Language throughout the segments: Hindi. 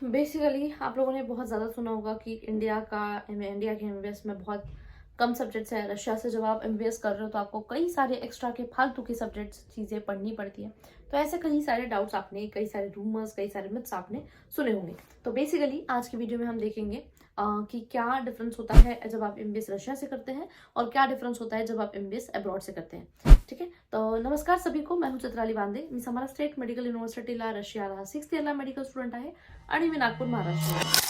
बेसिकली आप लोगों ने बहुत ज़्यादा सुना होगा कि इंडिया के एमबीबीएस में बहुत कम सब्जेक्ट्स है। रशिया से जब आप एमबीबीएस कर रहे हो तो आपको कई सारे एक्स्ट्रा के फालतू की सब्जेक्ट्स चीज़ें पढ़नी पड़ती हैं। तो ऐसे कई सारे डाउट्स आपने, कई सारे रूमर्स, कई सारे मिथ्स आपने सुने होंगे। तो बेसिकली आज की वीडियो में हम देखेंगे कि क्या डिफरेंस होता है जब आप एमबीबीएस रशिया से करते हैं और क्या डिफरेंस होता है जब आप एमबीबीएस अब्रॉड से करते हैं। ठीक है, तो नमस्कार सभी को, मैं हूं चित्राली बांदे। मी समारा स्टेट मेडिकल युनिव्हर्सिटीला रशियाला 6th इयरला मेडिकल स्टुडंट आहे आणि मी नागपूर महाराष्ट्र।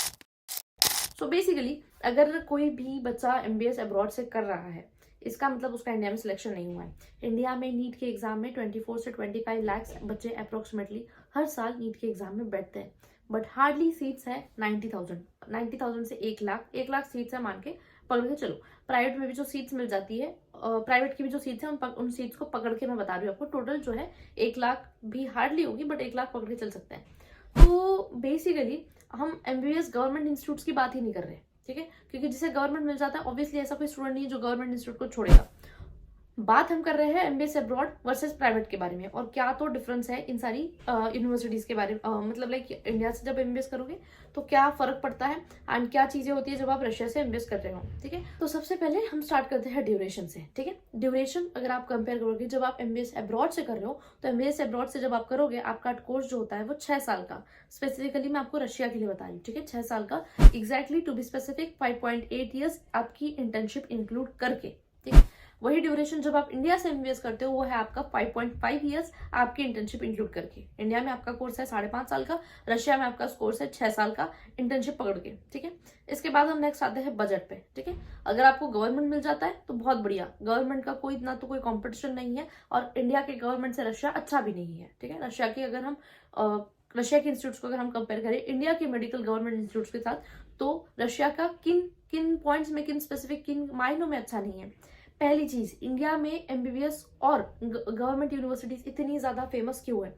सो बेसिकली अगर कोई भी बच्चा एमबीबीएस अब्रॉड से कर रहा है, इसका मतलब उसका इंडिया में सिलेक्शन नहीं हुआ है। इंडिया में नीट के एग्जाम में 24 से 25 लाख बच्चे अप्रोक्सीमेटली हर साल नीट के एग्जाम में बैठते हैं, बट हार्डली सीट्स है 90,000 से 1 लाख सीट्स है, मान के पकड़ के चलो। प्राइवेट में भी जो सीट्स मिल जाती है, प्राइवेट की भी जो सीट्स है उन सीट्स को पकड़ के मैं बता रही हूँ आपको, टोटल जो है 1 लाख भी हार्डली होगी, बट 1 लाख पकड़ के चल सकते हैं। तो बेसिकली हम एमबीबीएस गवर्नमेंट इंस्टीट्यूट्स की बात ही नहीं कर रहे, ठीक है, क्योंकि जिसे गवर्नमेंट मिल जाता है ऑब्वियसली ऐसा कोई स्टूडेंट नहीं है जो गवर्नमेंट इंस्टीट्यूट को छोड़ेगा। बात हम कर रहे हैं एमबीएस अब्रॉड वर्सेस प्राइवेट के बारे में, और क्या तो डिफरेंस है इन सारी यूनिवर्सिटीज के बारे में, मतलब लाइक इंडिया से जब एमबीएस करोगे तो क्या फर्क पड़ता है एंड क्या चीजें होती है जब आप रशिया से एमबीएस कर रहे हो। ठीक है, तो सबसे पहले हम स्टार्ट करते हैं ड्यूरेशन से। ठीक है, ड्यूरेशन अगर आप कंपेयर करोगे जब आप एमबीएस अब्रॉड से कर रहे हो, तो एमबीएस अब्रॉड से जब आप करोगे आपका कोर्स जो होता है वो 6 साल का, स्पेसिफिकली मैं आपको रशिया के लिए बता रही हूँ। ठीक है, 6 साल का, exactly to be specific 5.8 years आपकी इंटर्नशिप इंक्लूड करके। ठीक है, वही ड्यूरेशन जब आप इंडिया से एमबीबीएस करते हो वो है आपका 5.5 ईयर्स आपकी इंटर्नशिप इंक्लूड करके। इंडिया में आपका कोर्स है 5.5 साल का, रशिया में आपका कोर्स है 6 साल का इंटर्नशिप पकड़ के। ठीक है, इसके बाद हम नेक्स्ट आते हैं बजट पे। ठीक है, अगर आपको गवर्नमेंट मिल जाता है तो बहुत बढ़िया, गवर्नमेंट का कोई इतना तो कोई कॉम्पिटिशन नहीं है, और इंडिया के गवर्नमेंट से रशिया अच्छा भी नहीं है। ठीक है, रशिया की अगर हम रशिया के इंस्टीट्यूट्स को अगर हम कंपेयर करें इंडिया के मेडिकल गवर्नमेंट इंस्टीट्यूट्स के साथ, तो रशिया का किन किन पॉइंट्स में, किन स्पेसिफिक, किन मायनों में अच्छा नहीं है। पहली चीज, इंडिया में एमबीबीएस और गवर्नमेंट यूनिवर्सिटीज इतनी ज्यादा फेमस क्यों है?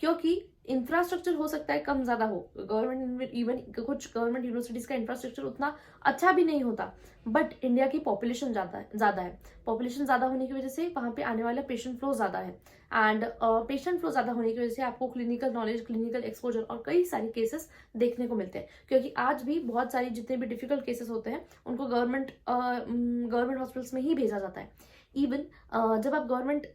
क्योंकि इंफ्रास्ट्रक्चर हो सकता है कम ज्यादा हो, गवर्नमेंट इवन कुछ गवर्नमेंट यूनिवर्सिटीज का इंफ्रास्ट्रक्चर उतना अच्छा भी नहीं होता, बट इंडिया की पॉपुलेशन ज्यादा है। पॉपुलेशन ज्यादा होने की वजह से वहां पे आने वाला पेशेंट फ्लो ज्यादा है, एंड पेशेंट फ्लो ज्यादा होने की वजह से आपको क्लिनिकल नॉलेज, क्लिनिकल एक्सपोजर और कई सारे केसेस देखने को मिलते हैं। क्योंकि आज भी बहुत सारी जितने भी डिफिकल्ट केसेस होते हैं उनको गवर्नमेंट हॉस्पिटल्स में ही भेजा जाता है। इवन जब आप गवर्नमेंट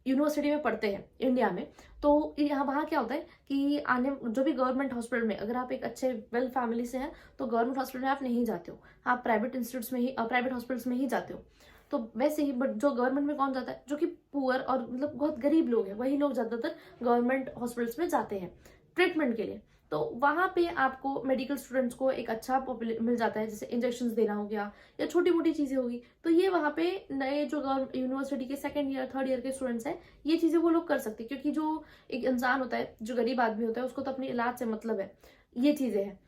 यूनिवर्सिटी में पढ़ते हैं इंडिया में, तो यहाँ वहाँ क्या होता है कि आने जो भी गवर्नमेंट हॉस्पिटल में, अगर आप एक अच्छे वेल फैमिली से हैं तो गवर्नमेंट हॉस्पिटल में आप नहीं जाते हो, आप प्राइवेट इंस्टीट्यूट्स में ही, प्राइवेट हॉस्पिटल्स में ही जाते हो। तो वैसे ही बट जो गवर्नमेंट में कौन जाता है, जो कि पुअर और मतलब बहुत गरीब लोग हैं, वही लोग ज्यादातर गवर्नमेंट हॉस्पिटल्स में जाते हैं ट्रीटमेंट के लिए। तो वहां पे आपको मेडिकल स्टूडेंट्स को एक अच्छा मिल जाता है, जैसे इंजेक्शन देना हो गया या छोटी मोटी चीजें होगी, तो ये वहां पे नए जो यूनिवर्सिटी के 2nd ईयर 3rd ईयर के स्टूडेंट्स हैं, ये चीजें वो लोग कर सकते हैं। क्योंकि जो एक इंसान होता है, जो गरीब आदमी होता है, उसको तो अपने इलाज से मतलब है, ये चीजें हैं।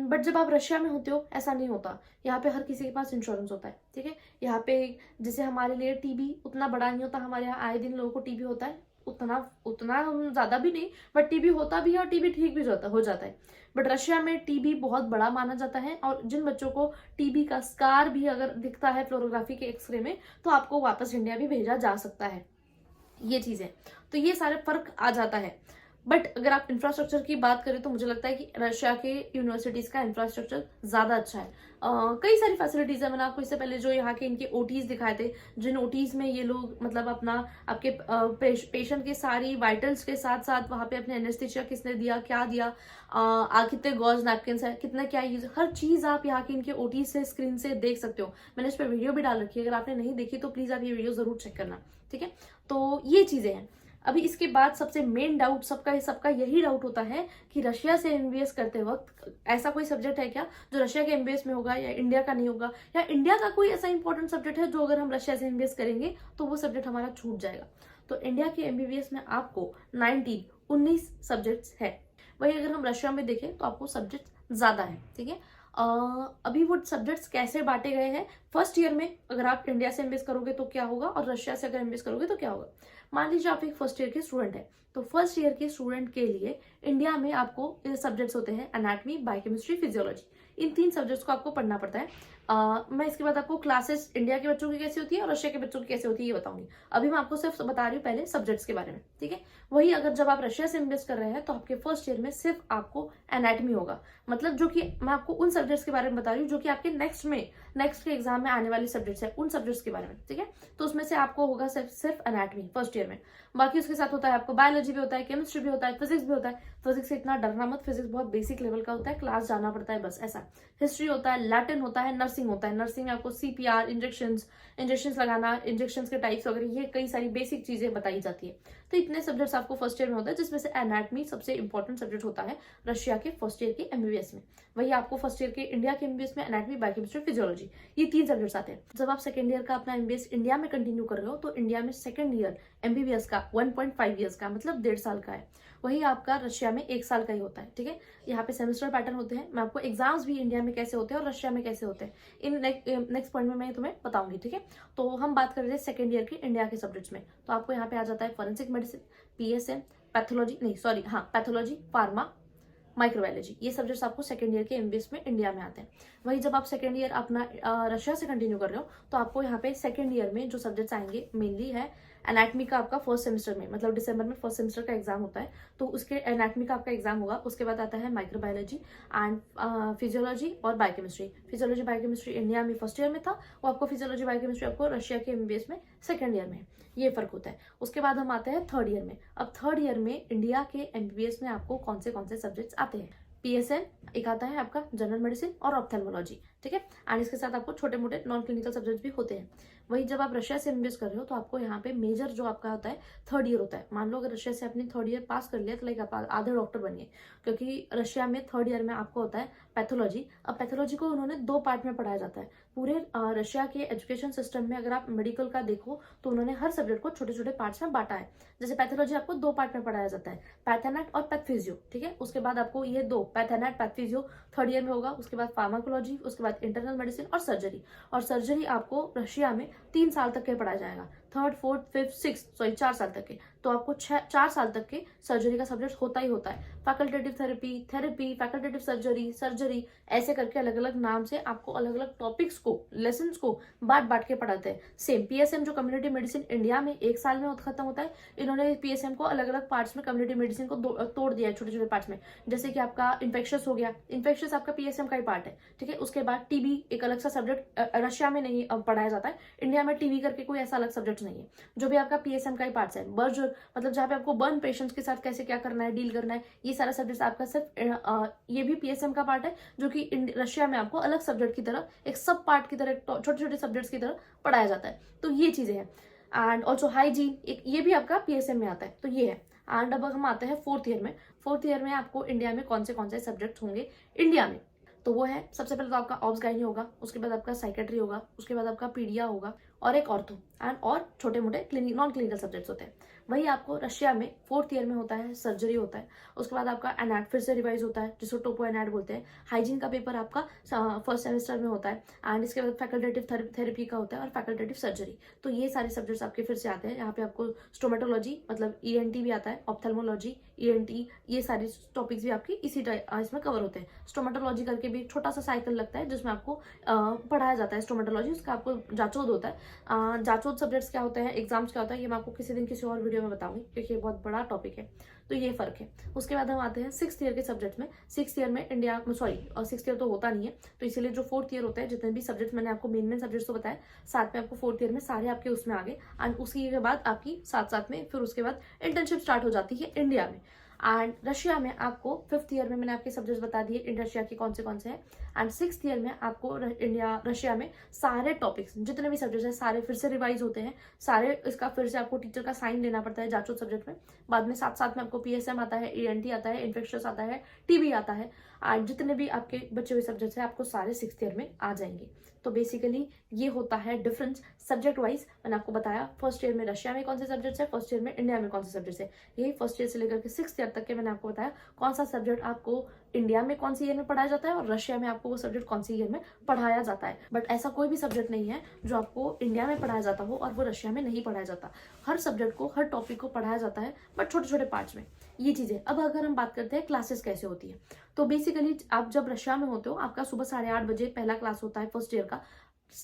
बट जब आप रशिया में होते हो ऐसा नहीं होता, यहाँ पे हर किसी के पास इंश्योरेंस होता है। ठीक है, यहाँ पे जैसे हमारे लिए टीबी उतना बड़ा नहीं होता, हमारे यहाँ आए दिन लोगों को टीबी होता है, उतना उतना ज्यादा भी नहीं, बट टीबी होता भी है और टीबी ठीक भी हो जाता है। बट रशिया में टीबी बहुत बड़ा माना जाता है, और जिन बच्चों को टीबी का स्कार भी अगर दिखता है फ्लोरोग्राफी के एक्सरे में, तो आपको वापस इंडिया भी भेजा जा सकता है। ये चीजें, तो ये सारे फर्क आ जाता है। बट अगर आप इंफ्रास्ट्रक्चर की बात करें तो मुझे लगता है कि रशिया के यूनिवर्सिटीज का इंफ्रास्ट्रक्चर ज्यादा अच्छा है। कई सारी फैसिलिटीज है। मैंने आपको इससे पहले जो यहाँ के इनके ओटीज दिखाए थे, जिन ओटीज में ये लोग मतलब अपना आपके पेशेंट के सारी वाइटल्स के साथ साथ वहां पे अपने एनेस्थीसिया किसने दिया, क्या दिया, कितने गॉज नैपकिन है, कितना क्या यूज, हर चीज आप यहाँ के इनके ओटीज से स्क्रीन से देख सकते हो। मैंने इस पर वीडियो भी डाल रखी है, अगर आपने नहीं देखी तो प्लीज आप ये वीडियो जरूर चेक करना। ठीक है, तो ये चीजें हैं। अभी इसके बाद सबसे मेन डाउट सबका यही डाउट होता है कि रशिया से एमबीबीएस करते वक्त ऐसा कोई सब्जेक्ट है क्या जो रशिया के एमबीबीएस में होगा या इंडिया का नहीं होगा, या इंडिया का कोई ऐसा इंपॉर्टेंट सब्जेक्ट है जो अगर हम रशिया से एमबीबीएस करेंगे तो वो सब्जेक्ट हमारा छूट जाएगा। तो इंडिया के एमबीबीएस में आपको 19 सब्जेक्ट्स है, वही अगर हम रशिया में देखें तो आपको सब्जेक्ट ज्यादा है। ठीक है, अभी वो सब्जेक्ट्स कैसे बांटे गए हैं, फर्स्ट ईयर में अगर आप इंडिया से एमबीबीएस करोगे तो क्या होगा और रशिया से अगर एमबीबीएस करोगे तो क्या होगा। मान लीजिए आप एक फर्स्ट ईयर के स्टूडेंट है, तो फर्स्ट ईयर के स्टूडेंट के लिए इंडिया में आपको सब्जेक्ट्स होते हैं एनाटॉमी, बायोकेमिस्ट्री, फिजियोलॉजी। इन 3 सब्जेक्ट्स को आपको पढ़ना पड़ता है। मैं इसके बाद आपको क्लासेस इंडिया के बच्चों की कैसी होती है और रशिया के बच्चों की कैसे होती है ये बताऊंगी। अभी मैं आपको सिर्फ बता रही हूँ पहले सब्जेक्ट्स के बारे में, ठीक है। वही अगर जब आप रशिया से एमबीबीएस कर रहे हैं तो आपके फर्स्ट ईयर में सिर्फ आपको एनाटॉमी होगा, मतलब जो कि मैं आपको उन सब्जेक्ट्स के बारे में बता रही हूँ जो कि आपके नेक्स्ट के एग्जाम में आने वाली सब्जेक्ट्स है, उन सब्जेक्ट्स के बारे में, ठीक है। तो उसमें से आपको होगा सिर्फ एनाटॉमी फर्स्ट ईयर में। बाकी उसके साथ होता है आपको बायोलॉजी भी होता है, केमिस्ट्री भी होता है, फिजिक्स भी होता है। फिजिक्स से इतना डरना मत, फिजिक्स बहुत बेसिक लेवल का होता है, क्लास जाना पड़ता है बस, ऐसा। हिस्ट्री होता है, लैटिन होता है, नर्सिंग होता है। नर्सिंग में आपको सीपीआर, इंजेक्शंस लगाना, इंजेक्शंस के टाइप्स वगैरह, ये कई सारी बेसिक चीजें बताई जाती है। तो इतने सब्जेक्ट्स आपको फर्स्ट ईयर में होता है, जिसमें से एनाटॉमी सबसे इंपॉर्टेंट सब्जेक्ट होता है रशिया के फर्स्ट ईयर के एमबीबीएस में। वही आपको फर्स्ट ईयर के इंडिया के एमबीबीएस में एनाटॉमी, बायोकेमिस्ट्री, फिजियोलॉजी, ये 3 सब्जेक्ट्स आते हैं। जब आप सेकंड ईयर का अपना एमबीबीएस इंडिया में कंटिन्यू कर रहे हो तो इंडिया में सेकंड ईयर एमबीबीएस का 1.5 ईयर्स का, मतलब 1.5 साल का है। वही आपका रशिया में 1 साल का ही होता है, ठीक है। यहाँ पे सेमेस्टर पैटर्न होते हैं। मैं आपको एग्जाम्स भी इंडिया में कैसे होते हैं और रशिया में कैसे होते हैं इन नेक्स्ट पॉइंट में मैं तुम्हें बताऊंगी, ठीक है। तो हम बात कर रहे थे सेकंड ईयर के इंडिया के सब्जेक्ट्स में। तो आपको यहाँ पे आ जाता है forensic medicine, PSM, pathology, pharma, microbiology. ये सब्जेक्ट्स आपको सेकंड ईयर के एमबीबीएस में इंडिया में आते हैं। वही जब आप सेकंड ईयर अपना रशिया से कंटिन्यू कर रहे हो तो आपको यहाँ पे सेकंड ईयर में जो सब्जेक्ट्स आएंगे मेनली है एनाटॉमी का आपका फर्स्ट सेमेस्टर में, मतलब दिसंबर में फर्स्ट सेमेस्टर का एग्जाम होता है, तो उसके एनाटॉमी का आपका एग्जाम होगा। उसके बाद आता है माइक्रोबायोलॉजी एंड फिजियोलॉजी और बायोकेमिस्ट्री। फिजियोलॉजी बायोकेमिस्ट्री इंडिया में फर्स्ट ईयर में था, वो आपको फिजियोलॉजी बायोकेमिस्ट्री आपको रशिया के एमबीबीएस में सेकंड ईयर में है। ये फर्क होता है। उसके बाद हम आते हैं थर्ड ईयर में। अब थर्ड ईयर में इंडिया के एमबीबीएस में आपको कौन से सब्जेक्ट्स आते हैं। पीएसएम एक आता है आपका जनरल मेडिसिन और ऑप्थेल्मोलॉजी, ठीक है। एंड इसके साथ आपको छोटे मोटे नॉन क्लिनिकल सब्जेक्ट्स भी होते हैं। वही जब आप रशिया से एमबीबीएस कर रहे हो तो आपको यहाँ पे मेजर जो आपका होता है थर्ड ईयर होता है। मान लो अगर रशिया से आपने थर्ड ईयर पास कर लिया तो लाइक आप आधे डॉक्टर बनिए, क्योंकि रशिया में थर्ड ईयर में आपको होता है पैथोलॉजी। अब पैथोलॉजी को उन्होंने 2 पार्ट में पढ़ाया जाता है। पूरे रशिया के एजुकेशन सिस्टम में अगर आप मेडिकल का देखो तो उन्होंने हर सब्जेक्ट को छोटे छोटे पार्ट्स में बांटा है। जैसे पैथोलॉजी आपको 2 पार्ट में पढ़ाया जाता है, पैथेनेट और पैथफिजियो, ठीक है। उसके बाद आपको ये 2 पैथेनेट पैथफिजियो थर्ड ईयर में होगा। उसके बाद फार्माकोलॉजी, उसके बाद इंटरनल मेडिसिन और सर्जरी। और सर्जरी आपको रशिया में 3 साल तक के पढ़ाया जाएगा, थर्ड, फोर्थ, फिफ्थ, सिक्स, 4 साल तक के। तो आपको 4 साल तक के सर्जरी का सब्जेक्ट होता ही होता है। फैकल्टेटिव थेरेपी, फैकल्टेटिव सर्जरी, ऐसे करके अलग अलग नाम से आपको अलग अलग टॉपिक्स को, लेसन को बांट के पढ़ाते हैं। सेम पीएसएम जो कम्युनिटी मेडिसिन इंडिया में 1 साल में खत्म होता है, इन्होंने पीएसएम को अलग अलग पार्ट्स में कम्युनिटी मेडिसिन को तोड़ दिया है छोटे छोटे पार्ट्स में। जैसे कि आपका इन्फेक्शस हो गया, इन्फेक्शस आपका पीएसएम का ही पार्ट है, ठीक है। उसके बाद टीबी एक अलग सा सब्जेक्ट रशिया में नहीं पढ़ाया जाता है, इंडिया में टीबी करके कोई ऐसा अलग सब्जेक्ट नहीं है, जो भी आपका पीएसएम का ही पार्ट है। बर्ज मतलब जहाँ पे आपको बर्न पेशेंट्स के साथ कैसे क्या करना है, डील करना है, ये सारा सब्जेक्ट आपका सिर्फ ये भी पीएसएम का पार्ट है, जो कि रशिया में आपको अलग सब्जेक्ट की तरह, एक सब पार्ट की तरह, छोटे छोटे सब्जेक्ट्स की तरह पढ़ाया जाता है। तो ये चीजें हैं। एंड ऑल्सो हाइजीन, ये भी आपका पीएसएम में आता है। तो ये है। एंड अब हम आते हैं फोर्थ ईयर में। फोर्थ ईयर में आपको इंडिया में कौन से सब्जेक्ट होंगे इंडिया में, तो वो है सबसे पहले तो आपका ऑब्स गाइनी होगा, उसके बाद आपका साइकेट्री होगा, उसके बाद आपका पीडिया होगा और एक ऑर्थो एंड और छोटे मोटे नॉन क्लिनिकल सब्जेक्ट्स होते हैं। वही आपको रशिया में फोर्थ ईयर में होता है सर्जरी होता है। उसके बाद आपका एनाट फिर से रिवाइज होता है, जिसको टोपो एनाट बोलते हैं। हाइजीन का पेपर आपका फर्स्ट सेमेस्टर में होता है। एंड इसके बाद फैकल्टेटिव थेरेपी का होता है और फैकल्टेटिव सर्जरी। तो ये सारे सब्जेक्ट्स आपके फिर से आते हैं। यहाँ पे आपको स्टोमेटोलॉजी मतलब ईएनटी भी आता है, ऑप्थेल्मोलॉजी, ईएनटी, ये सारी टॉपिक्स भी आपकी इसी इसमें कवर होते हैं। स्टोमेटोलॉजी करके भी छोटा सा साइकिल लगता है जिसमें आपको पढ़ाया जाता है स्टोमेटोलॉजी, उसका आपको जाचोद होता है। जाचोद सब्जेक्ट्स क्या होते हैं, एग्जाम्स क्या होता है, ये मैं आपको किसी दिन किसी और वीडियो में बताऊंगी, क्योंकि ये बहुत बड़ा टॉपिक है। तो ये फर्क है। उसके बाद हम आते हैं 6th ईयर के सब्जेक्ट में। 6th ईयर में इंडिया और 6th ईयर तो होता नहीं है, तो इसीलिए जो 4th ईयर होता है, जितने भी सब्जेक्ट मैंने आपको मेन सब्जेक्ट्स तो बताया, साथ में आपको 4th ईयर में सारे आपके उसमें आ गए। एंड उसी के बाद आपकी साथ में फिर उसके बाद इंटर्नशिप स्टार्ट हो जाती है इंडिया में। एंड रशिया में आपको 5th ईयर में मैंने आपके सब्जेक्ट्स बता दिए इन रशिया के कौन से हैं। एंड 6th ईयर में आपको रशिया में सारे टॉपिक्स जितने भी सब्जेक्ट्स हैं सारे फिर से रिवाइज होते हैं। सारे इसका फिर से आपको टीचर का साइन लेना पड़ता है जाचो सब्जेक्ट में। बाद में साथ में आपको पीएसएम आता है, ईएनटी आता है, इन्फेक्शस आता है, टीबी आता है। एंड जितने भी आपके बचे हुए सब्जेक्ट्स हैं आपको सारे 6th ईयर में आ जाएंगे। तो बेसिकली ये होता है डिफरेंस सब्जेक्ट वाइज। मैंने आपको बताया फर्स्ट ईयर में रशिया में कौन से सब्जेक्ट्स है, फर्स्ट ईयर में इंडिया में कौन से सब्जेक्ट्स है। यही फर्स्ट ईयर से लेकर के 6th ईयर ईयर तक के मैंने आपको बताया कौन सा सब्जेक्ट आपको इंडिया में कौन सी ईयर में पढ़ाया जाता है और रशिया में आपको वो सब्जेक्ट कौन सी ईयर में पढ़ाया जाता है। बट ऐसा कोई भी सब्जेक्ट नहीं है जो आपको इंडिया में पढ़ाया जाता हो और वो रशिया में नहीं पढ़ाया जाता। हर सब्जेक्ट को, हर टॉपिक को पढ़ाया जाता है, बट छोटे छोटे पार्ट्स में। ये चीजें। अब अगर हम बात करते हैं क्लासेस कैसे होती है, तो बेसिकली आप जब रशिया में होते हो, आपका सुबह 8:30 बजे पहला क्लास होता है फर्स्ट ईयर का।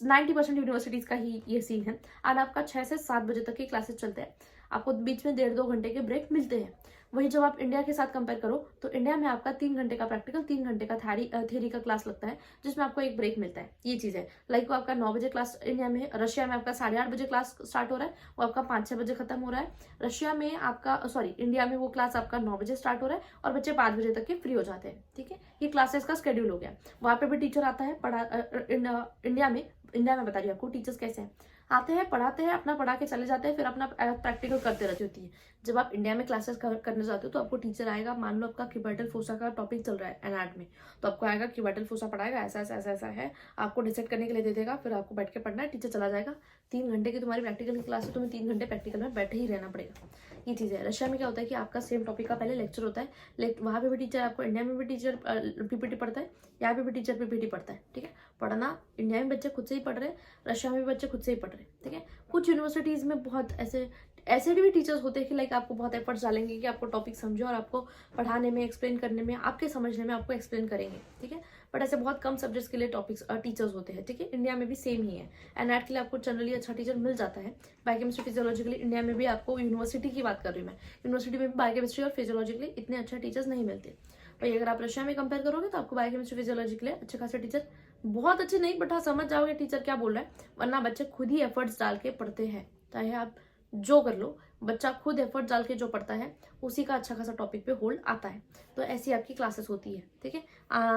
90% यूनिवर्सिटीज का ही ये सीन है। और आपका 6 से 7 बजे तक के क्लासेस चलते हैं। आपको बीच में 1.5-2 घंटे के ब्रेक मिलते हैं। वही जब आप इंडिया के साथ कंपेयर करो तो इंडिया में आपका 3 घंटे का प्रैक्टिकल, 3 घंटे का थ्योरी का क्लास लगता है, जिसमें आपको एक ब्रेक मिलता है। ये चीज है। लाइक वो आपका 9 बजे क्लास इंडिया में, रशिया में आपका 8:30 बजे क्लास स्टार्ट हो रहा है, वो आपका 5-6 बजे खत्म हो रहा है। रशिया में आपका इंडिया में वो क्लास आपका 9 बजे स्टार्ट हो रहा है और बच्चे 5 बजे तक के फ्री हो जाते हैं। ठीक है, ये क्लासेस का शेड्यूल हो गया। वहां पे भी टीचर आता है इंडिया में बता रही हूँ आपको टीचर्स कैसे हैं। आते हैं, पढ़ाते हैं, अपना पढ़ा के चले जाते हैं, फिर अपना प्रैक्टिकल करते रहती होती है। जब आप इंडिया में क्लासेस करने जाते हो तो आपको टीचर आएगा, मान लो आपका क्यूबिटल फोसा का टॉपिक चल रहा है एनआर्ट में, तो आपको आएगा क्यूबिटल फोसा पढ़ाएगा, ऐसा ऐसा ऐसा ऐसा है, आपको डिसाइड करने के लिए दे देगा, फिर आपको बैठ के पढ़ना है, टीचर चला जाएगा। 3 घंटे की तुम्हारी प्रैक्टिकल की क्लास है, तुम्हें 3 घंटे प्रैक्टिकल में बैठे ही रहना पड़ेगा। ये चीज़ है। रशिया में क्या होता है कि आपका सेम टॉपिक का पहले लेक्चर होता है, वहाँ पे भी टीचर आपको, इंडिया में भी टीचर पीपीटी पढ़ता है, यहाँ पे भी टीचर पीपीटी पढ़ता है। ठीक है, पढ़ना इंडिया में बच्चे खुद से ही पढ़ रहे हैं, रशिया में भी बच्चे खुद से ही पढ़ रहे हैं। ठीक है, कुछ यूनिवर्सिटीज में बहुत ऐसे भी टीचर्स होते हैं कि लाइक आपको बहुत एफर्ट्स डालेंगे कि आपको टॉपिक समझो और आपको पढ़ाने में, एक्सप्लेन करने में, आपके समझने में आपको एक्सप्लेन करेंगे। ठीक है, बट ऐसे बहुत कम सब्जेक्ट्स के लिए टीचर्स होते हैं। ठीक है, इंडिया में भी सेम ही है। एनआर्ट के लिए आपको जनरली अच्छा टीचर मिल जाता है। बायोकेमिस्ट्री, फिजियोलॉजी के लिए इंडिया में भी आपको, यूनिवर्सिटी की बात कर रही हूँ मैं, यूनिवर्सिटी में भी बायोकेमिस्ट्री और फिजियोलॉजी के लिए इतने अच्छे टीचर्स नहीं मिलते। भाई अगर आप रशिया में कंपेयर करोगे तो आपको बायोकेमिस्ट्री, फिजियोलॉजी के लिए अच्छे खासे टीचर, बहुत अच्छे नहीं बट हाँ समझ जाओगे टीचर क्या बोल रहा है। वरना बच्चे खुद ही एफर्ट्स डाल के पढ़ते हैं, चाहे आप जो कर लो, बच्चा खुद एफर्ट डाल के जो पढ़ता है उसी का अच्छा खासा टॉपिक पे होल्ड आता है। तो ऐसी आपकी क्लासेस होती है। ठीक है,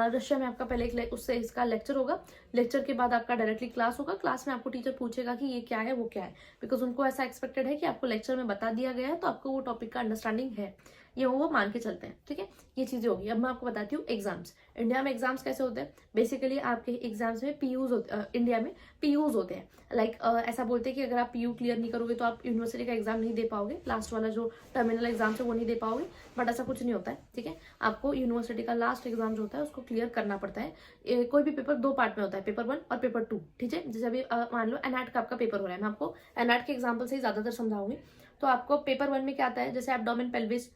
रशिया में आपका पहले उससे इसका लेक्चर होगा, लेक्चर के बाद आपका डायरेक्टली क्लास होगा। क्लास में आपको टीचर पूछेगा कि ये क्या है, वो क्या है, बिकॉज उनको ऐसा एक्सपेक्टेड है कि आपको लेक्चर में बता दिया गया है तो आपको वो टॉपिक का अंडरस्टैंडिंग है, ये वो मान के चलते हैं। ठीक है, ये चीजें होगी। अब मैं आपको बताती हूँ एग्जाम्स। इंडिया में एग्जाम्स कैसे होते हैं। बेसिकली आपके एग्जाम्स में पीयूज होते, इंडिया में पीयूज होते हैं। लाइक ऐसा बोलते हैं कि अगर आप पीयू क्लियर नहीं करोगे तो आप यूनिवर्सिटी का एग्जाम नहीं दे पाओगे, लास्ट वाला जो टर्मिनल एग्जाम है वो नहीं दे पाओगे, बट ऐसा कुछ नहीं होता है। ठीक है, आपको यूनिवर्सिटी का लास्ट एग्जाम जो होता है उसको क्लियर करना पड़ता है। कोई भी पेपर 2 पार्ट में होता है, पेपर 1 और पेपर 2। ठीक है, जैसे अभी मान लो एनआर्ट का आपका पेपर हो रहा है, मैं आपको एनआर्ट के एग्जाम्पल से ही ज्यादातर समझाऊंगी। तो आपको पेपर 1 में क्या आता है, जैसे एब्डोमेन, पेल्विस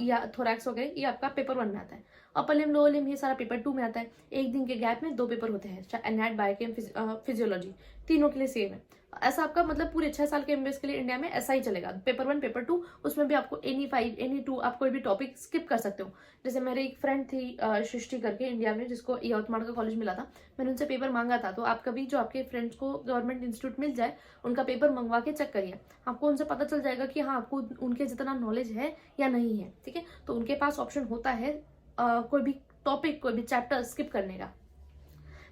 या थोरैक्स वगैरह, ये आपका पेपर 1 में आता है। अपर लिम्ब, लोअर लिम्ब, ये सारा पेपर 2 में आता है। एक दिन के गैप में 2 पेपर होते हैं, एनआर्ट, बायोकेम, फिजियोलॉजी, तीनों के लिए सेम है। ऐसा आपका मतलब पूरे 6 साल के एमबीएस के लिए इंडिया में ऐसा ही चलेगा। पेपर 1, पेपर 2, उसमें भी आपको एनी 5, एनी 2 आप कोई भी टॉपिक स्किप कर सकते हो। जैसे मेरे एक फ्रेंड थी सृष्टि करके इंडिया में, जिसको यवतमाड़ का कॉलेज मिला था, मैंने उनसे पेपर मांगा था। तो आप कभी जो आपके फ्रेंड्स को गवर्नमेंट इंस्टीट्यूट मिल जाए, उनका पेपर मंगवा के चेक करिए, आपको उनसे पता चल जाएगा कि हाँ आपको उनके जितना नॉलेज है या नहीं है। ठीक है, तो उनके पास ऑप्शन होता है कोई भी टॉपिक, कोई भी चैप्टर स्किप करने का।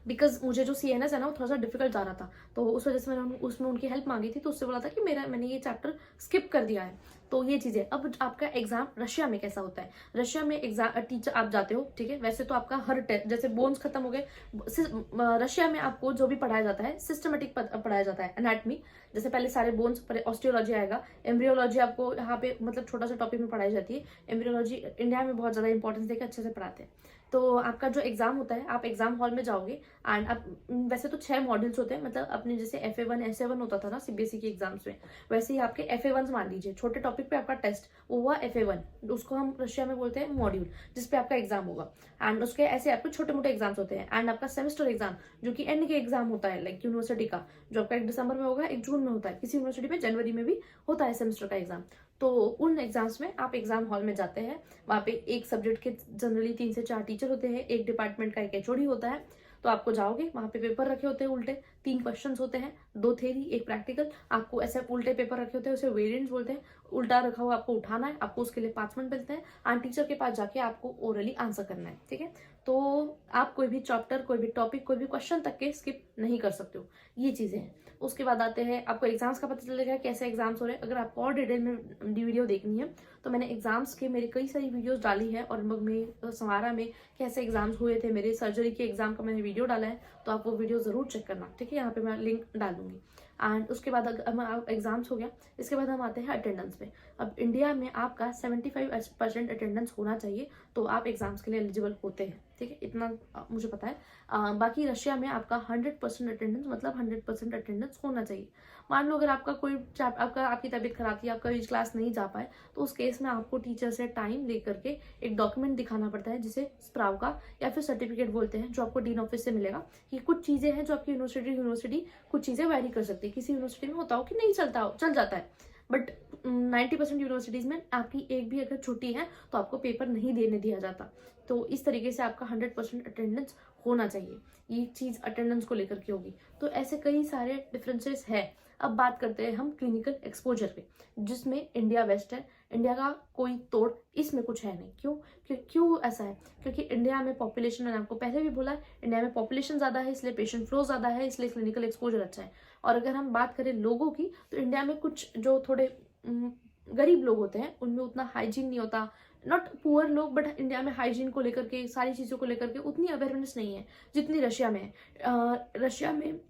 बिकॉज मुझे जो CNS है ना वो थोड़ा सा डिफिकल्ट जा रहा था, तो उस वजह से मैंने उसमें उनकी हेल्प मांगी थी। तो उससे बोला था कि मैंने ये चैप्टर स्किप कर दिया है। तो ये चीज़ है। अब आपका एग्जाम रशिया में कैसा होता है। रशिया में एग्जाम टीचर आप जाते हो, ठीक है, वैसे तो आपका हर टेस्ट, जैसे बोन्स खत्म हो गए, रशिया में आपको जो भी पढ़ाया जाता है सिस्टमेटिक पढ़ाया जाता है। एनाटमी, जैसे पहले सारे बोन्स पर ऑस्टियोलॉजी आएगा, एम्ब्रियोलॉजी आपको यहाँ पे मतलब छोटा सा टॉपिक में पढ़ाई जाती है। एम्ब्रियोलॉजी इंडिया में बहुत ज्यादा इंपॉर्टेंस देकर अच्छे से पढ़ाते हैं। तो आपका जो एग्जाम होता है, आप एग्जाम हॉल में जाओगे एंड आप, वैसे तो 6 मॉड्यूल्स होते हैं, मतलब अपने जैसे FA1 SA1 होता था ना CBSE के एग्जाम्स में, वैसे ही आपके FA1 मान लीजिए, छोटे टॉपिक पे आपका टेस्ट, वो हुआ FA1, उसको हम रशिया में बोलते हैं मॉड्यूल, जिसपे आपका एग्जाम होगा। एंड उसके ऐसे आपके छोटे मोटे एग्जाम्स होते हैं। एंड आपका सेमेस्टर एग्जाम जो कि एंड के एग्जाम होता है, लाइक यूनिवर्सिटी का, जो आपका 1 दिसंबर में होगा, 1 जून में होता है, किसी यूनिवर्सिटी में जनवरी में भी होता है सेमेस्टर का एग्जाम। तो उन एग्जाम्स में आप एग्जाम हॉल में जाते हैं, वहाँ पे एक सब्जेक्ट के जनरली 3 से 4 टीचर होते हैं, एक डिपार्टमेंट का एक HOD होता है। तो आपको जाओगे, वहाँ पे पेपर रखे होते हैं उल्टे, 3 क्वेश्चंस होते हैं, 2 थ्योरी 1 प्रैक्टिकल। आपको ऐसे उल्टे पेपर रखे होते हैं, उसे वेरिएंट्स बोलते हैं। उल्टा रखा हुआ आपको उठाना है, आपको उसके लिए 5 मिनट मिलते हैं एंड टीचर के पास जाके आपको ओरली आंसर करना है। ठीक है, तो आप कोई भी चैप्टर, कोई भी टॉपिक, कोई भी क्वेश्चन तक के स्किप नहीं कर सकते हो। ये चीजें हैं। उसके बाद आते हैं, आपको एग्जाम्स का पता चलेगा कैसे एग्जाम्स हो रहे हैं। अगर आपको और डिटेल में वीडियो देखनी है तो मैंने एग्जाम्स के मेरी कई सारी वीडियोस डाली है, और में समारा में कैसे एग्जाम्स हुए थे, मेरे सर्जरी के एग्जाम का मैंने वीडियो डाला है, तो आप वो वीडियो जरूर चेक करना, ठीक है। यहाँ पे मैं लिंक डाल दूंगी। एंड उसके बाद एग्जाम्स हो गया, इसके बाद हम आते हैं अटेंडेंस पे। अब इंडिया में आपका 75% अटेंडेंस होना चाहिए, तो आप एग्जाम्स के लिए एलिजिबल होते हैं, ठीक है, इतना मुझे पता है। बाकी रशिया में आपका 100% अटेंडेंस, मतलब 100% अटेंडेंस होना चाहिए। मान लो अगर आपका कोई आपकी तबीयत खराब थी, आपका इस क्लास नहीं जा पाए, तो उस केस में आपको टीचर से टाइम लेकर के एक डॉक्यूमेंट दिखाना पड़ता है, जिसे स्प्राव का या फिर सर्टिफिकेट बोलते हैं, जो आपको डीन ऑफिस से मिलेगा। कि कुछ चीजें हैं जो आपकी यूनिवर्सिटी कुछ चीजें वेरी कर सकती है। किसी यूनिवर्सिटी में होता हो कि नहीं चल जाता है, बट 90% यूनिवर्सिटीज में आपकी एक भी अगर छुट्टी है तो आपको पेपर नहीं देने दिया जाता। तो इस तरीके से आपका 100% अटेंडेंस होना चाहिए। ये चीज अटेंडेंस को लेकर के होगी। तो ऐसे कई सारे डिफरेंसेस है। अब बात करते हैं हम क्लिनिकल एक्सपोजर पे, जिसमें इंडिया बेस्ट है। इंडिया का कोई तोड़ इसमें कुछ है नहीं। क्यों ऐसा है? क्योंकि इंडिया में पॉपुलेशन, मैंने आपको पहले भी बोला है, इंडिया में पॉपुलेशन ज्यादा है, इसलिए पेशेंट फ्लो ज्यादा है, इसलिए क्लिनिकल एक्सपोजर अच्छा है। और अगर हम बात करें लोगों की, तो इंडिया में कुछ जो थोड़े गरीब लोग होते हैं, उनमें उतना हाइजीन नहीं होता। नॉट पुअर लोग, बट इंडिया में हाइजीन को लेकर के, सारी चीजों को लेकर के उतनी अवेयरनेस नहीं है जितनी रशिया में है। रशिया में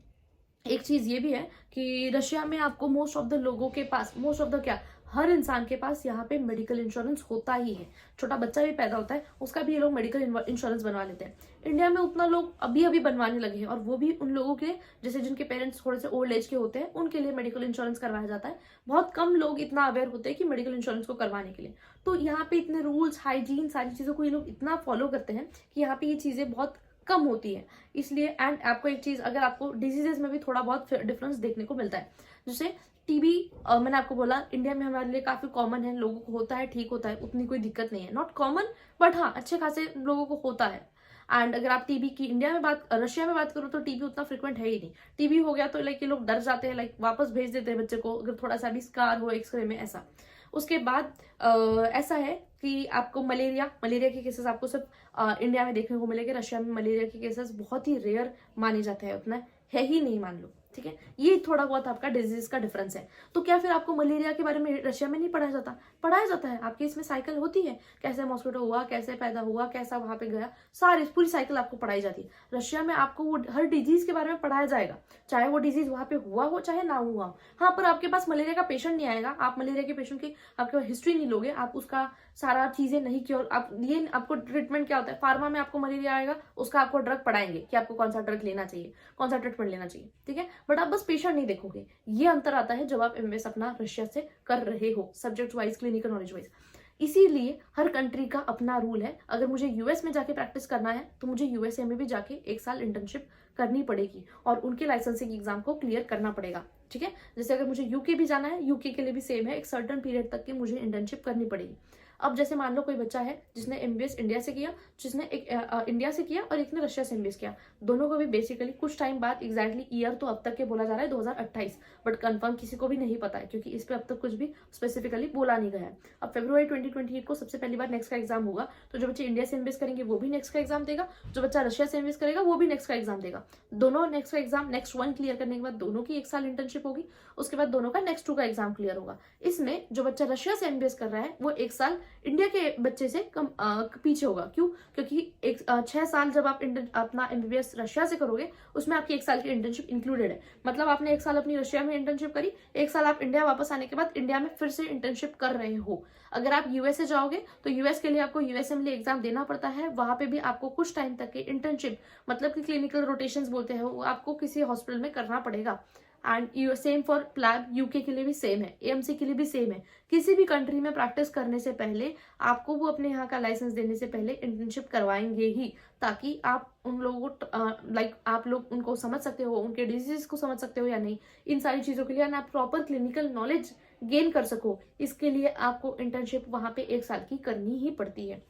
एक चीज ये भी है कि रशिया में आपको मोस्ट ऑफ द लोगों के पास, मोस्ट ऑफ द क्या, हर इंसान के पास यहाँ पे मेडिकल इंश्योरेंस होता ही है। छोटा बच्चा भी पैदा होता है, उसका भी ये लोग मेडिकल इंश्योरेंस बनवा लेते हैं। इंडिया में उतना लोग अभी अभी बनवाने लगे हैं, और वो भी उन लोगों के जैसे जिनके पेरेंट्स थोड़े से ओल्ड एज के होते हैं, उनके लिए मेडिकल इंश्योरेंस करवाया जाता है। बहुत कम लोग इतना अवेयर होते हैं कि मेडिकल इंश्योरेंस को करवाने के लिए। तो यहाँ पे इतने रूल्स, हाइजीन, सारी चीजों को ये लोग इतना फॉलो करते हैं कि यहाँ पे ये चीजें बहुत कम होती है। इसलिए एंड आपको एक चीज, अगर आपको डिजीजेस में भी थोड़ा बहुत डिफरेंस देखने को मिलता है, जैसे टीबी, मैंने आपको बोला इंडिया में हमारे लिए काफी कॉमन है, लोगों को होता है, ठीक होता है, उतनी कोई दिक्कत नहीं है। नॉट कॉमन, बट हाँ अच्छे खासे लोगों को होता है। एंड अगर आप टीबी की रशिया में बात करो, तो टीबी उतना फ्रिक्वेंट है ही नहीं। टीबी हो गया तो लाइक ये लोग डर जाते हैं, लाइक वापस भेज देते हैं बच्चे को, अगर थोड़ा सा भी स्कार हो एक्सरे में, ऐसा। उसके बाद ऐसा है कि आपको मलेरिया के केसेस आपको सिर्फ इंडिया में देखने को मिलेंगे। रशिया में मलेरिया के केसेस बहुत ही रेयर माने जाते हैं, उतना है ही नहीं, मान लो, ठीक है। ये थोड़ा बहुत आपका डिजीज का डिफरेंस है। तो क्या फिर आपको मलेरिया के बारे में रशिया में नहीं पढ़ाया जाता? पढ़ाया जाता है। आपके इसमें साइकिल होती है, कैसे मॉस्किटो हुआ, कैसे पैदा हुआ, कैसा वहां पे गया, सारी पूरी साइकिल आपको पढ़ाई जाती है। रशिया में आपको वो हर डिजीज के बारे में पढ़ाया जाएगा, चाहे वो डिजीज वहां पे हुआ हो चाहे ना हुआ हो। हाँ, पर आपके पास मलेरिया का पेशेंट नहीं आएगा, आप मलेरिया के पेशेंट की आपके पास हिस्ट्री नहीं लोगे, आप उसका सारा चीजें नहीं क्योर, आप ये आपको ट्रीटमेंट क्या होता है, फार्मा में आपको मलेरिया आएगा, उसका आपको ड्रग पढ़ाएंगे कि आपको कौन सा ड्रग लेना चाहिए, कौन सा ट्रीटमेंट लेना चाहिए, ठीक है। बट आप बस पेशेंट नहीं देखोगे। ये अंतर आता है जब आप एमबीबीएस अपना रशिया से कर रहे हो, subject wise, clinical knowledge wise. इसीलिए हर कंट्री का अपना रूल है। अगर मुझे यूएस में जाके प्रैक्टिस करना है, तो मुझे यूएसए में भी जाके 1 साल इंटर्नशिप करनी पड़ेगी, और उनके लाइसेंसिंग एग्जाम को क्लियर करना पड़ेगा, ठीक है। जैसे अगर मुझे यूके भी जाना है, यूके के लिए भी सेम है, एक सर्टेन पीरियड तक की मुझे इंटर्नशिप करनी पड़ेगी। अब जैसे मान लो कोई बच्चा है जिसने एमबीबीएस इंडिया से किया, जिसने एक इंडिया से किया और एक ने रशिया से एमबीबीएस किया, दोनों को भी बेसिकली कुछ टाइम बाद, एग्जैक्टली ईयर तो अब तक के बोला जा रहा है 2028, बट कंफर्म किसी को भी नहीं पता है, क्योंकि इस पे अब तक कुछ भी स्पेसिफिकली बोला नहीं गया है। अब फरवरी 2028 को सबसे पहली बार नेक्स्ट का एग्जाम होगा, तो जो बच्चे इंडिया से एमबीबीएस करेंगे वो भी नेक्स्ट का एग्जाम देगा, जो बच्चा रशिया से एमबीबीएस करेगा वो भी नेक्स्ट का एग्जाम देगा। दोनों नेक्स्ट का एग्जाम, नेक्स्ट 1 क्लियर करने के बाद दोनों की 1 साल इंटर्नशिप होगी, उसके बाद दोनों का नेक्स्ट 2 का एग्जाम क्लियर होगा। इसमें जो बच्चा रशिया से एमबीबीएस कर रहा है वो 1 साल इंडिया के बच्चे से कम पीछे होगा। क्यों? क्योंकि 6 साल जब आप अपना एमबीबीएस रशिया से करोगे, उसमें आपकी 1 साल की इंटर्नशिप इंक्लूडेड है। मतलब आपने 1 साल अपनी रशिया में इंटर्नशिप करी, 1 साल आप इंडिया वापस आने के बाद इंडिया में फिर से इंटर्नशिप कर रहे हो। अगर आप यूएसए जाओगे तो यूएस के लिए आपको यूएसए में एग्जाम देना पड़ता है, वहां पे भी आपको कुछ टाइम तक की इंटर्नशिप, मतलब कि क्लिनिकल रोटेशंस बोलते हैं, वो आपको किसी हॉस्पिटल में करना पड़ेगा। And same for PLAB, UK के लिए भी सेम है, एएमसी के लिए भी सेम है। किसी भी कंट्री में प्रैक्टिस करने से पहले आपको वो अपने यहाँ का लाइसेंस देने से पहले इंटर्नशिप करवाएंगे ही, ताकि आप उन लोगों को आप लोग उनको समझ सकते हो, उनके डिजीज को समझ सकते हो या नहीं, इन सारी चीजों के लिए आप प्रॉपर क्लिनिकल नॉलेज गेन कर सको। इसके लिए आपको इंटर्नशिप वहां पे 1 साल की करनी ही पड़ती है।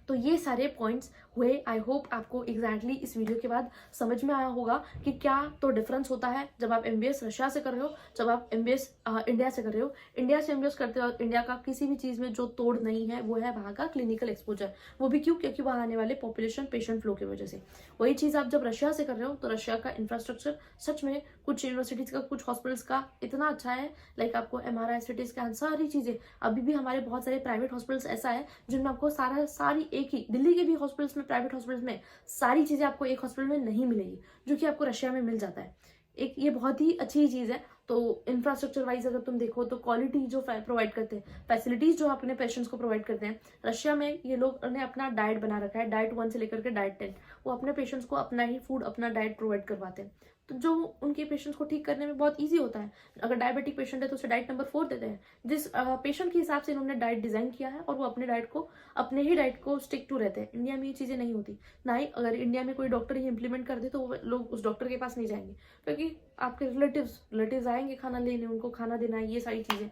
तो ये सारे पॉइंट्स हुए। आई होप आपको एग्जैक्टली इस वीडियो के बाद समझ में आया होगा कि क्या तो डिफरेंस होता है जब आप MBBS रशिया से कर रहे हो, जब आप MBBS इंडिया से कर रहे हो। इंडिया से MBBS करते हो, इंडिया का किसी भी चीज़ में जो तोड़ नहीं है वो है वहाँ का क्लिनिकल एक्सपोजर। वो भी क्यों? क्योंकि वहाँ आने वाले पॉपुलेशन पेशेंट फ्लो की वजह से। वही चीज़ आप जब रशिया से कर रहे हो तो रशिया का इंफ्रास्ट्रक्चर सच में कुछ यूनिवर्सिटीज़ का, कुछ हॉस्पिटल्स का इतना अच्छा है। लाइक आपको MRI, CT स्कैन, सारी चीज़ें। अभी भी हमारे बहुत सारे प्राइवेट हॉस्पिटल्स ऐसा है जिनमें आपको सारी एक ही, दिल्ली के भी हॉस्पिटल्स में, प्राइवेट हॉस्पिटल्स में सारी चीज़ें आपको एक हॉस्पिटल में नहीं मिलेगी, जो कि आपको रशिया में मिल जाता है। एक ये बहुत ही अच्छी चीज़ है। तो इंफ्रास्ट्रक्चर वाइज अगर तुम देखो तो क्वालिटी जो प्रोवाइड करते हैं, फैसिलिटीज जो अपने पेशेंट्स को प्रोवाइड करते हैं, रशिया में ये लोग ने अपना डाइट बना रखा है, डाइट 1 से लेकर के डाइट 10। वो अपने पेशेंट्स को अपना ही फूड, अपना डाइट प्रोवाइड करवाते हैं, तो जो उनके पेशेंट्स को ठीक करने में बहुत ईजी होता है। अगर डायबिटिक पेशेंट है तो उसे डाइट नंबर 4 देते हैं, जिस पेशेंट के हिसाब से इन्होंने डाइट डिजाइन किया है, और वो अपने ही डाइट को स्टिक टू रहते हैं। इंडिया में ये चीज़ें नहीं होती ना ही। अगर इंडिया में कोई डॉक्टर ही इंप्लीमेंट कर दे तो वो लोग उस डॉक्टर के पास नहीं जाएंगे, क्योंकि आपके रिलेटिव्स आएंगे खाना लेने, उनको खाना देना है, ये सारी चीज़ें।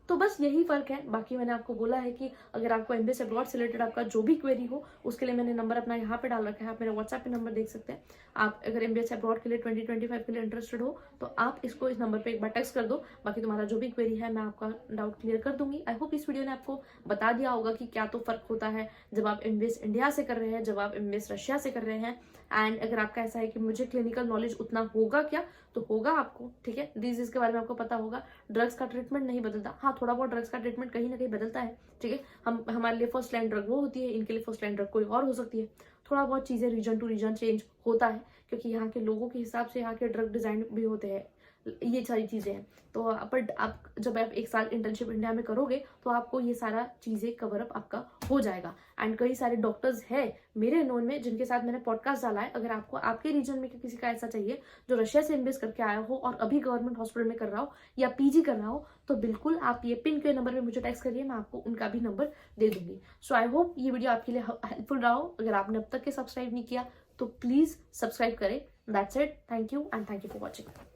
तो बस यही फर्क है। बाकी मैंने आपको बोला है कि अगर आपको MBBS अब्रॉड से रिलेटेड आपका जो भी क्वेरी हो, उसके लिए मैंने नंबर अपना यहाँ पे डाल रखा है। आप मेरा WhatsApp पे नंबर देख सकते हैं। आप अगर MBBS अब्रॉड के लिए 2025 के लिए इंटरेस्टेड हो तो आप इसको, इस नंबर पे एक बार टेक्स्ट कर दो। बाकी तुम्हारा जो भी क्वेरी है मैं आपका डाउट क्लियर कर दूंगी। आई होप इस वीडियो ने आपको बता दिया होगा कि क्या तो फर्क होता है जब आप MBBS इंडिया से कर रहे हैं, जब आप MBBS रशिया से कर रहे हैं। एंड अगर आपका ऐसा है कि मुझे क्लिनिकल नॉलेज उतना होगा क्या, तो होगा आपको, ठीक है। डिजीज के बारे में आपको पता होगा। ड्रग्स का ट्रीटमेंट नहीं बदलता, हाँ थोड़ा बहुत ड्रग्स का ट्रीटमेंट कहीं ना कहीं बदलता है, ठीक है। हमारे लिए फर्स्ट लाइन ड्रग वो होती है, इनके लिए फर्स्ट लाइन ड्रग कोई और हो सकती है। थोड़ा बहुत चीज़ें रीजन टू रीजन चेंज होता है, क्योंकि यहाँ के लोगों के हिसाब से यहाँ के ड्रग डिजाइन भी होते हैं, ये सारी चीज़ें हैं। तो बट आप जब आप 1 साल इंटर्नशिप इंडिया में करोगे तो आपको ये सारा चीज़ें कवर अप आपका हो जाएगा। एंड कई सारे डॉक्टर्स हैं मेरे नोन में जिनके साथ मैंने पॉडकास्ट डाला है। अगर आपको आपके रीजन में किसी का ऐसा चाहिए जो रशिया से MBBS करके आया हो और अभी गवर्नमेंट हॉस्पिटल में कर रहा हो या PG कर रहा हो, तो बिल्कुल आप ये पिन के नंबर पे मुझे टेक्स्ट करिए, मैं आपको उनका भी नंबर दे दूंगी। सो आई होप ये वीडियो आपके लिए हेल्पफुल रहा हो। अगर आपने अब तक के सब्सक्राइब नहीं किया तो प्लीज़ सब्सक्राइब करें। That's it. Thank you and thank you for watching.